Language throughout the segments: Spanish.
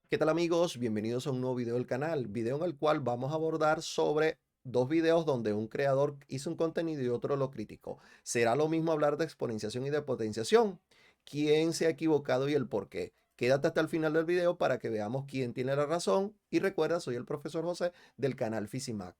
¿Qué tal amigos? Bienvenidos a un nuevo video del canal, video en el cual vamos a abordar sobre dos videos donde un creador hizo un contenido y otro lo criticó. ¿Será lo mismo hablar de exponenciación y de potenciación? ¿Quién se ha equivocado y el por qué? Quédate hasta el final del video para que veamos quién tiene la razón y recuerda, soy el profesor José del canal Fisimac.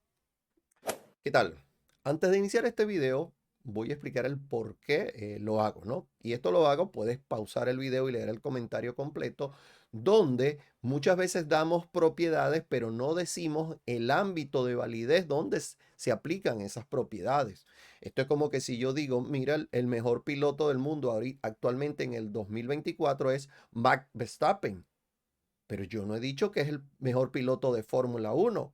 ¿Qué tal? Antes de iniciar este video, voy a explicar el por qué lo hago, ¿no? Y esto lo hago, puedes pausar el video y leer el comentario completo, donde muchas veces damos propiedades, pero no decimos el ámbito de validez donde se aplican esas propiedades. Esto es como que si yo digo, mira, el mejor piloto del mundo actualmente en el 2024 es Max Verstappen, pero yo no he dicho que es el mejor piloto de Fórmula 1.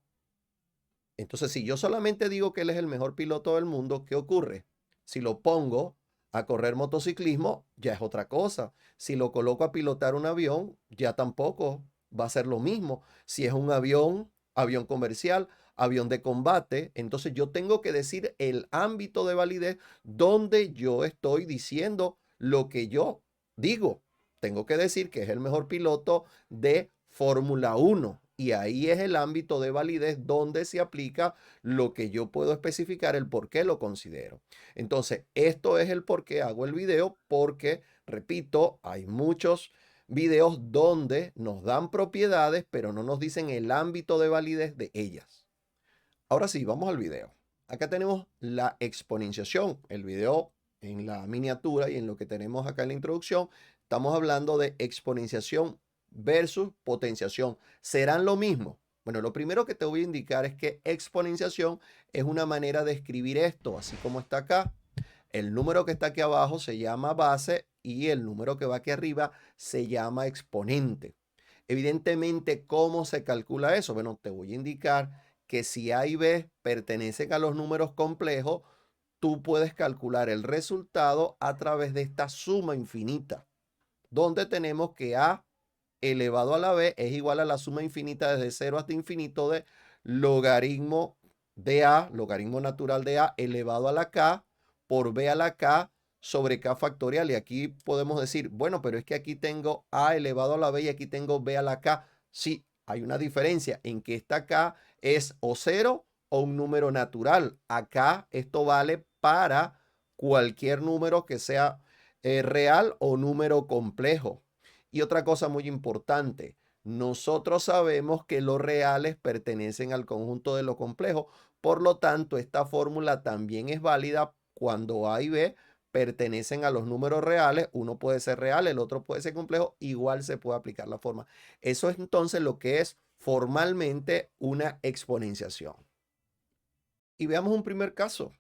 Entonces, si yo solamente digo que él es el mejor piloto del mundo, ¿qué ocurre? Si lo pongo a correr motociclismo, ya es otra cosa. Si lo coloco a pilotar un avión, ya tampoco va a ser lo mismo. Si es un avión, avión comercial, avión de combate, entonces yo tengo que decir el ámbito de validez donde yo estoy diciendo lo que yo digo. Tengo que decir que es el mejor piloto de Fórmula 1. Y ahí es el ámbito de validez donde se aplica lo que yo puedo especificar, el por qué lo considero. Entonces, esto es el por qué hago el video, porque, repito, hay muchos videos donde nos dan propiedades, pero no nos dicen el ámbito de validez de ellas. Ahora sí, vamos al video. Acá tenemos la exponenciación. El video en la miniatura y en lo que tenemos acá en la introducción, estamos hablando de exponenciación versus potenciación. ¿Serán lo mismo? Bueno, lo primero que te voy a indicar es que exponenciación es una manera de escribir esto, así como está acá. El número que está aquí abajo se llama base y el número que va aquí arriba se llama exponente. Evidentemente, ¿cómo se calcula eso? Bueno, te voy a indicar que si A y B pertenecen a los números complejos, tú puedes calcular el resultado a través de esta suma infinita, donde tenemos que A elevado a la B es igual a la suma infinita desde 0 hasta infinito de logaritmo de A, logaritmo natural de A elevado a la K por B a la K sobre K factorial. Y aquí podemos decir, bueno, pero es que aquí tengo A elevado a la B y aquí tengo B a la K. Sí, hay una diferencia en que esta K es o 0 o un número natural. Acá esto vale para cualquier número que sea real o número complejo. Y otra cosa muy importante, nosotros sabemos que los reales pertenecen al conjunto de lo complejo, por lo tanto, esta fórmula también es válida cuando A y B pertenecen a los números reales. Uno puede ser real, el otro puede ser complejo, igual se puede aplicar la forma. Eso es entonces lo que es formalmente una exponenciación. Y veamos un primer caso.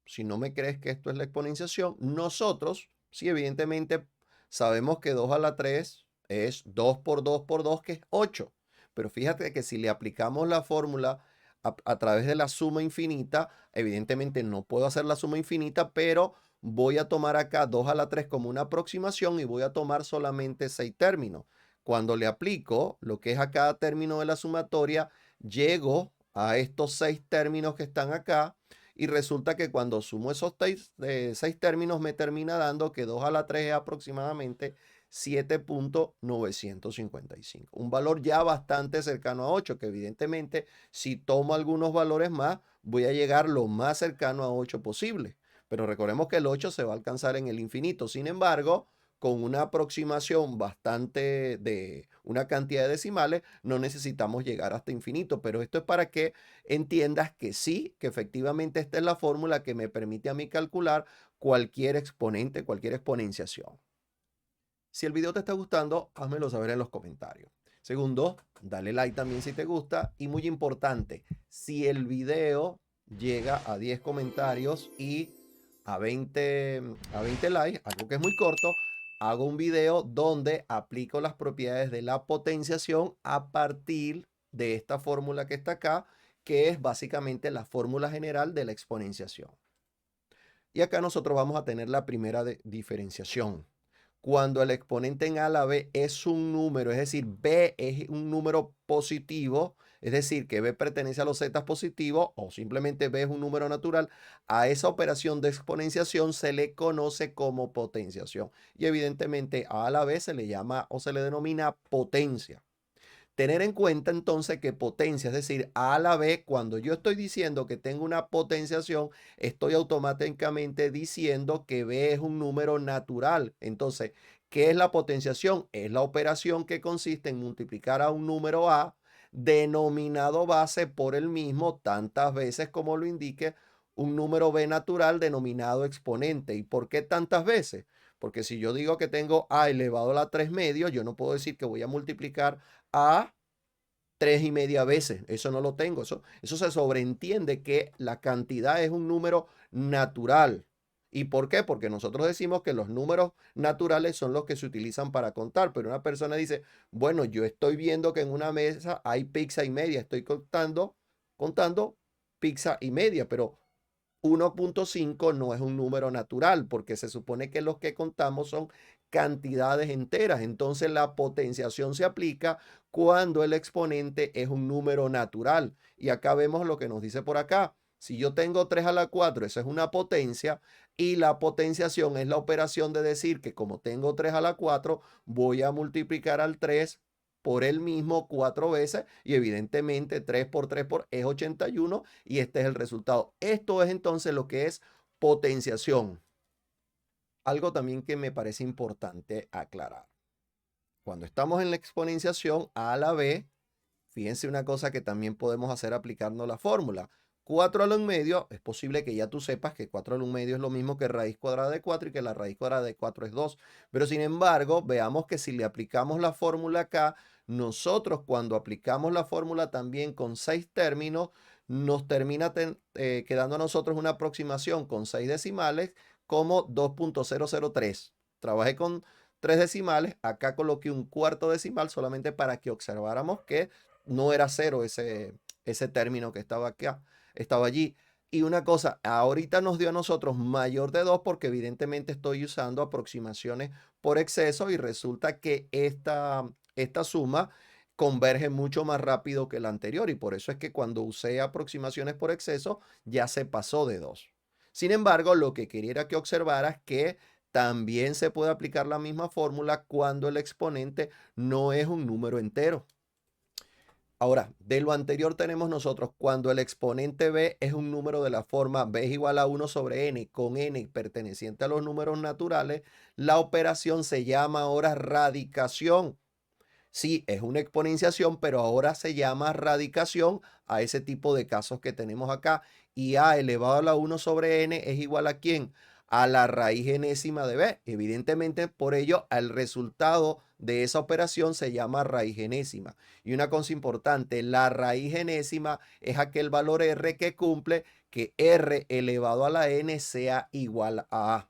Si no me crees que esto es la exponenciación, nosotros, sí, evidentemente sabemos que 2 a la 3 es 2 por 2 por 2, que es 8. Pero fíjate que si le aplicamos la fórmula a través de la suma infinita, evidentemente no puedo hacer la suma infinita, pero voy a tomar acá 2 a la 3 como una aproximación y voy a tomar solamente 6 términos. Cuando le aplico lo que es a cada término de la sumatoria, llego a estos 6 términos que están acá y resulta que cuando sumo esos 6 términos me termina dando que 2 a la 3 es aproximadamente 7,955. Un valor ya bastante cercano a 8, que evidentemente si tomo algunos valores más, voy a llegar lo más cercano a 8 posible. Pero recordemos que el 8 se va a alcanzar en el infinito. Sin embargo, con una aproximación bastante de una cantidad de decimales, no necesitamos llegar hasta infinito. Pero esto es para que entiendas que sí, que efectivamente esta es la fórmula que me permite a mí calcular cualquier exponente, cualquier exponenciación. Si el video te está gustando, házmelo saber en los comentarios. Segundo, dale like también si te gusta. Y muy importante, si el video llega a 10 comentarios y a 20 likes, algo que es muy corto, hago un video donde aplico las propiedades de la potenciación a partir de esta fórmula que está acá, que es básicamente la fórmula general de la exponenciación. Y acá nosotros vamos a tener la primera diferenciación. Cuando el exponente en A a la B es un número, es decir, B es un número positivo, es decir, que B pertenece a los zetas positivos o simplemente B es un número natural, a esa operación de exponenciación se le conoce como potenciación. Y evidentemente A la B se le llama o se le denomina potencia. Tener en cuenta entonces que potencia, es decir, A a la B, cuando yo estoy diciendo que tengo una potenciación, estoy automáticamente diciendo que B es un número natural. Entonces, ¿qué es la potenciación? Es la operación que consiste en multiplicar a un número A denominado base por el mismo tantas veces como lo indique un número B natural denominado exponente. ¿Y por qué tantas veces? Porque si yo digo que tengo A elevado a la 3 medios, yo no puedo decir que voy a multiplicar A 3 y media veces. Eso no lo tengo. Eso se sobreentiende que la cantidad es un número natural. ¿Y por qué? Porque nosotros decimos que los números naturales son los que se utilizan para contar, pero una persona dice, bueno, yo estoy viendo que en una mesa hay pizza y media, estoy contando pizza y media, pero 1,5 no es un número natural porque se supone que los que contamos son cantidades enteras. Entonces la potenciación se aplica cuando el exponente es un número natural. Y acá vemos lo que nos dice por acá. Si yo tengo 3 a la 4, eso es una potencia y la potenciación es la operación de decir que como tengo 3 a la 4, voy a multiplicar al 3 por el mismo 4 veces y evidentemente 3 por 3 es 81 y este es el resultado. Esto es entonces lo que es potenciación. Algo también que me parece importante aclarar. Cuando estamos en la exponenciación A a la B, fíjense una cosa que también podemos hacer aplicando la fórmula. 4 a la 1 medio, es posible que ya tú sepas que 4 a la 1 medio es lo mismo que raíz cuadrada de 4 y que la raíz cuadrada de 4 es 2. Pero sin embargo, veamos que si le aplicamos la fórmula acá, nosotros cuando aplicamos la fórmula también con 6 términos, nos termina quedando a nosotros una aproximación con 6 decimales como 2,003. Trabajé con 3 decimales, acá coloqué un cuarto decimal solamente para que observáramos que no era cero ese término que estaba acá, estaba allí. Y una cosa, ahorita nos dio a nosotros mayor de 2 porque evidentemente estoy usando aproximaciones por exceso y resulta que esta suma converge mucho más rápido que la anterior y por eso es que cuando usé aproximaciones por exceso ya se pasó de 2. Sin embargo, lo que quería era que observaras que también se puede aplicar la misma fórmula cuando el exponente no es un número entero. Ahora, de lo anterior tenemos nosotros cuando el exponente b es un número de la forma b es igual a 1 sobre n con n perteneciente a los números naturales, la operación se llama ahora radicación. Sí, es una exponenciación, pero ahora se llama radicación a ese tipo de casos que tenemos acá. Y a elevado a la 1 sobre n es igual a ¿quién? A la raíz enésima de b. Evidentemente, por ello, el resultado de esa operación se llama raíz enésima. Y una cosa importante, la raíz enésima es aquel valor r que cumple que r elevado a la n sea igual a a.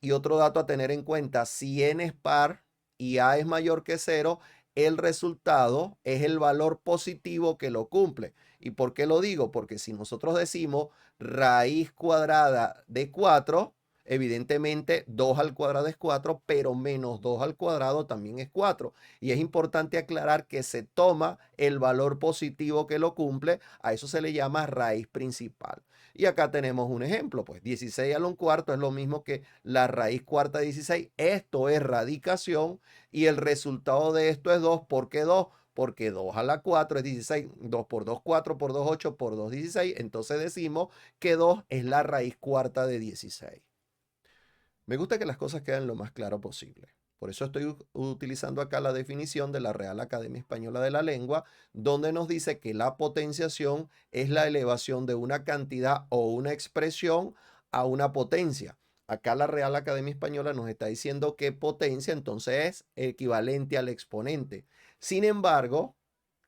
Y otro dato a tener en cuenta, si n es par y a es mayor que 0, el resultado es el valor positivo que lo cumple. ¿Y por qué lo digo? Porque si nosotros decimos raíz cuadrada de 4, evidentemente 2 al cuadrado es 4, pero menos 2 al cuadrado también es 4. Y es importante aclarar que se toma el valor positivo que lo cumple, a eso se le llama raíz principal. Y acá tenemos un ejemplo, pues 16 a la 1/4 es lo mismo que la raíz cuarta de 16. Esto es radicación y el resultado de esto es 2. ¿Por qué 2? Porque 2 a la 4 es 16. 2 por 2, 4 por 2, 8 por 2, 16. Entonces decimos que 2 es la raíz cuarta de 16. Me gusta que las cosas queden lo más claro posible. Por eso estoy utilizando acá la definición de la Real Academia Española de la Lengua, donde nos dice que la potenciación es la elevación de una cantidad o una expresión a una potencia. Acá la Real Academia Española nos está diciendo que potencia entonces es equivalente al exponente. Sin embargo,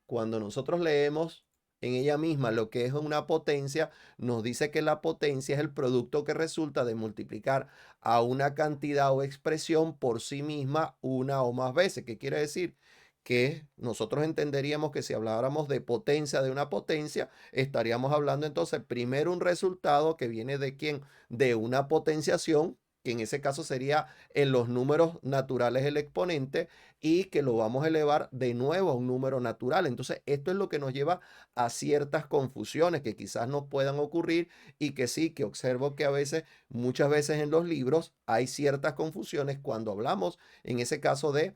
cuando nosotros leemos en ella misma lo que es una potencia, nos dice que la potencia es el producto que resulta de multiplicar a una cantidad o expresión por sí misma una o más veces. ¿Qué quiere decir? Que nosotros entenderíamos que si habláramos de potencia de una potencia, estaríamos hablando entonces primero un resultado que viene de quién? De una potenciación, que en ese caso sería en los números naturales el exponente, y que lo vamos a elevar de nuevo a un número natural. Entonces, esto es lo que nos lleva a ciertas confusiones que quizás nos puedan ocurrir y que sí, que observo que a veces, muchas veces en los libros hay ciertas confusiones cuando hablamos, en ese caso de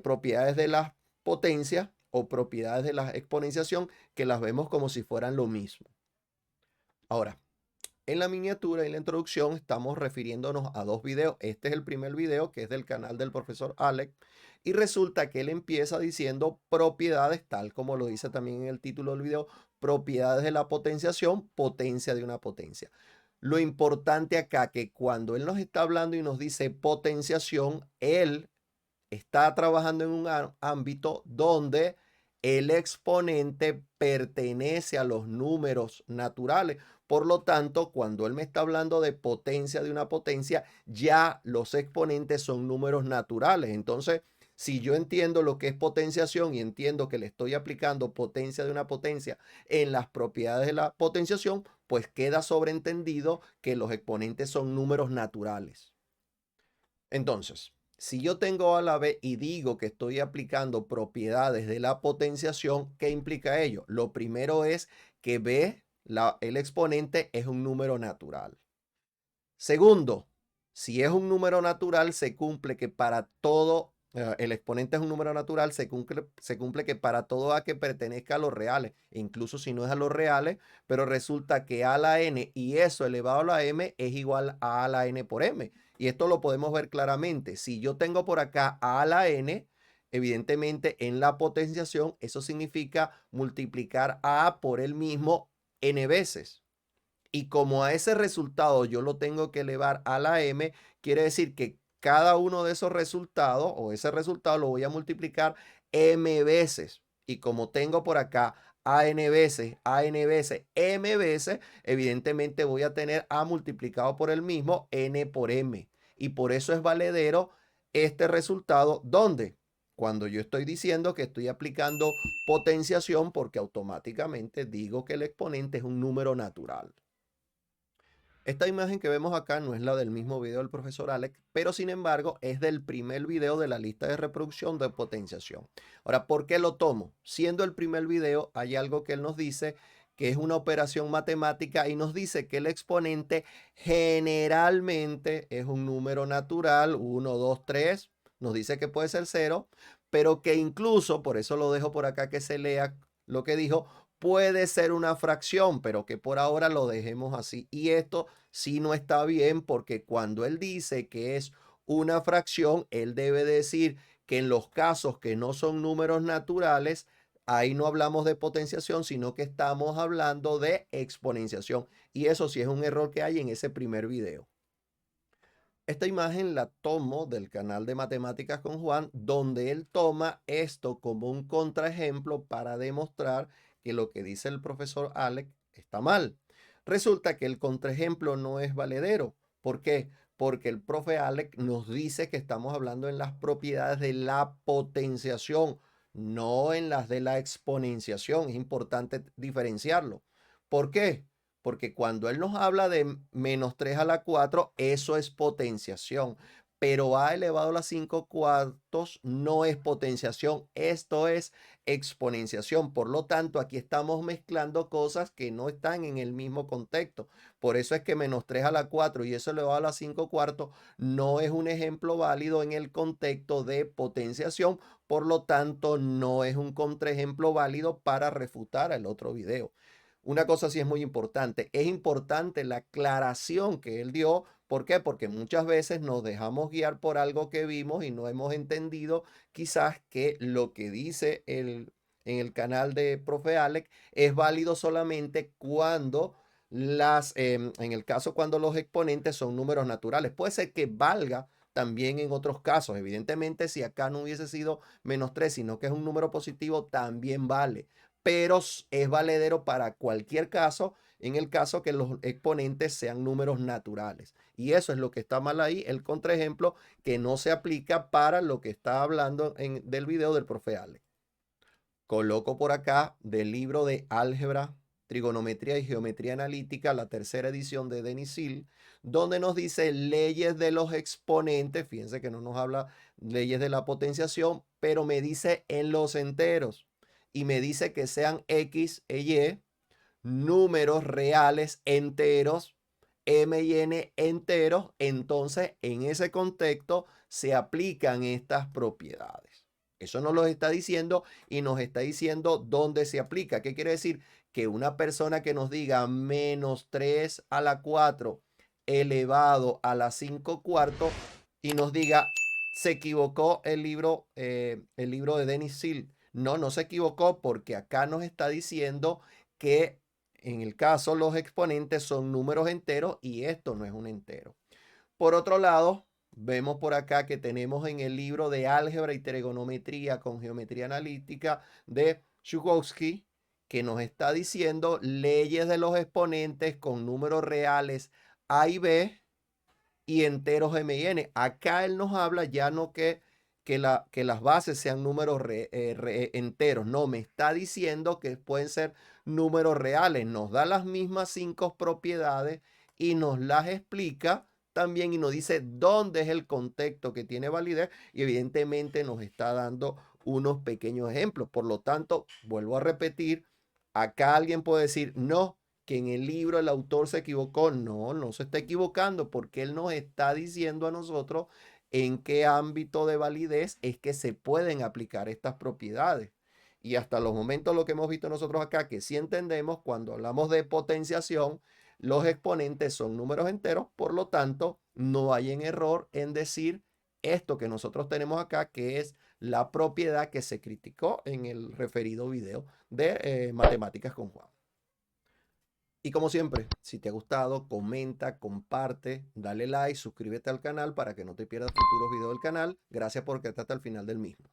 propiedades de las potencias o propiedades de la exponenciación que las vemos como si fueran lo mismo. Ahora, en la miniatura y la introducción estamos refiriéndonos a dos videos. Este es el primer video que es del canal del profesor Alex y resulta que él empieza diciendo propiedades, tal como lo dice también en el título del video, propiedades de la potenciación, potencia de una potencia. Lo importante acá que cuando él nos está hablando y nos dice potenciación, él está trabajando en un ámbito donde el exponente pertenece a los números naturales. Por lo tanto, cuando él me está hablando de potencia de una potencia, ya los exponentes son números naturales. Entonces, si yo entiendo lo que es potenciación y entiendo que le estoy aplicando potencia de una potencia en las propiedades de la potenciación, pues queda sobreentendido que los exponentes son números naturales. Entonces, si yo tengo a la B y digo que estoy aplicando propiedades de la potenciación, ¿qué implica ello? Lo primero es que B, el exponente, es un número natural. Segundo, si es un número natural, se cumple que para todo, el exponente es un número natural, se cumple que para todo A que pertenezca a los reales, incluso si no es a los reales, pero resulta que A a la N y eso elevado a la M es igual a la N por M. Y esto lo podemos ver claramente. Si yo tengo por acá A a la N, evidentemente en la potenciación, eso significa multiplicar A por el mismo N veces. Y como a ese resultado yo lo tengo que elevar a la m, quiere decir que cada uno de esos resultados o ese resultado lo voy a multiplicar m veces. Y como tengo por acá n veces, m veces, evidentemente voy a tener a multiplicado por el mismo n por m. Y por eso es valedero este resultado, ¿dónde? Cuando yo estoy diciendo que estoy aplicando potenciación porque automáticamente digo que el exponente es un número natural. Esta imagen que vemos acá no es la del mismo video del profesor Alex, pero sin embargo es del primer video de la lista de reproducción de potenciación. Ahora, ¿por qué lo tomo? Siendo el primer video, hay algo que él nos dice que es una operación matemática y nos dice que el exponente generalmente es un número natural, 1, 2, 3, nos dice que puede ser 0, pero que incluso, por eso lo dejo por acá que se lea lo que dijo, puede ser una fracción, pero que por ahora lo dejemos así. Y esto sí no está bien porque cuando él dice que es una fracción, él debe decir que en los casos que no son números naturales, ahí no hablamos de potenciación, sino que estamos hablando de exponenciación. Y eso sí es un error que hay en ese primer video. Esta imagen la tomo del canal de Matemáticas con Juan, donde él toma esto como un contraejemplo para demostrar que lo que dice el profesor Alex está mal. Resulta que el contraejemplo no es valedero. ¿Por qué? Porque el profe Alex nos dice que estamos hablando en las propiedades de la potenciación, no en las de la exponenciación. Es importante diferenciarlo. ¿Por qué? Porque cuando él nos habla de menos 3 a la 4, eso es potenciación. Pero a elevado a la 5 cuartos no es potenciación, esto es exponenciación. Por lo tanto, aquí estamos mezclando cosas que no están en el mismo contexto. Por eso es que menos 3 a la 4 y eso elevado a la 5 cuartos no es un ejemplo válido en el contexto de potenciación. Por lo tanto, no es un contraejemplo válido para refutar el otro video. Una cosa sí es muy importante. Es importante la aclaración que él dio. ¿Por qué? Porque muchas veces nos dejamos guiar por algo que vimos y no hemos entendido quizás que lo que dice en el canal de Profe Alex es válido solamente cuando en el caso cuando los exponentes son números naturales. Puede ser que valga también en otros casos. Evidentemente, si acá no hubiese sido menos 3, sino que es un número positivo, también vale, pero es valedero para cualquier caso, en el caso que los exponentes sean números naturales. Y eso es lo que está mal ahí, el contraejemplo que no se aplica para lo que está hablando del video del profe Alex. Coloco por acá del libro de Álgebra, Trigonometría y Geometría Analítica, la tercera edición de Denis Hill, donde nos dice leyes de los exponentes. Fíjense que no nos habla leyes de la potenciación, pero me dice en los enteros. Y me dice que sean X e Y, números reales enteros, M y N enteros. Entonces, en ese contexto se aplican estas propiedades. Eso nos lo está diciendo y nos está diciendo dónde se aplica. ¿Qué quiere decir? Que una persona que nos diga menos 3 a la 4 elevado a la 5 cuartos y nos diga, se equivocó el libro de Denis Seal. No, no se equivocó porque acá nos está diciendo que en el caso los exponentes son números enteros y esto no es un entero. Por otro lado, vemos por acá que tenemos en el libro de álgebra y trigonometría con geometría analítica de Shugowski, que nos está diciendo leyes de los exponentes con números reales A y B y enteros M y N. Acá él nos habla ya no que las bases sean números enteros, no, me está diciendo que pueden ser números reales. Nos da las mismas 5 propiedades y nos las explica también y nos dice dónde es el contexto que tiene validez y evidentemente nos está dando unos pequeños ejemplos. Por lo tanto, vuelvo a repetir, acá alguien puede decir, no, que en el libro el autor se equivocó. No, no se está equivocando porque él nos está diciendo a nosotros en qué ámbito de validez es que se pueden aplicar estas propiedades. Y hasta los momentos lo que hemos visto nosotros acá, que sí entendemos cuando hablamos de potenciación, los exponentes son números enteros, por lo tanto, no hay en error en decir esto que nosotros tenemos acá, que es la propiedad que se criticó en el referido video de Matemáticas con Juan. Y como siempre, si te ha gustado, comenta, comparte, dale like, suscríbete al canal para que no te pierdas futuros videos del canal. Gracias por quedarte hasta el final del mismo.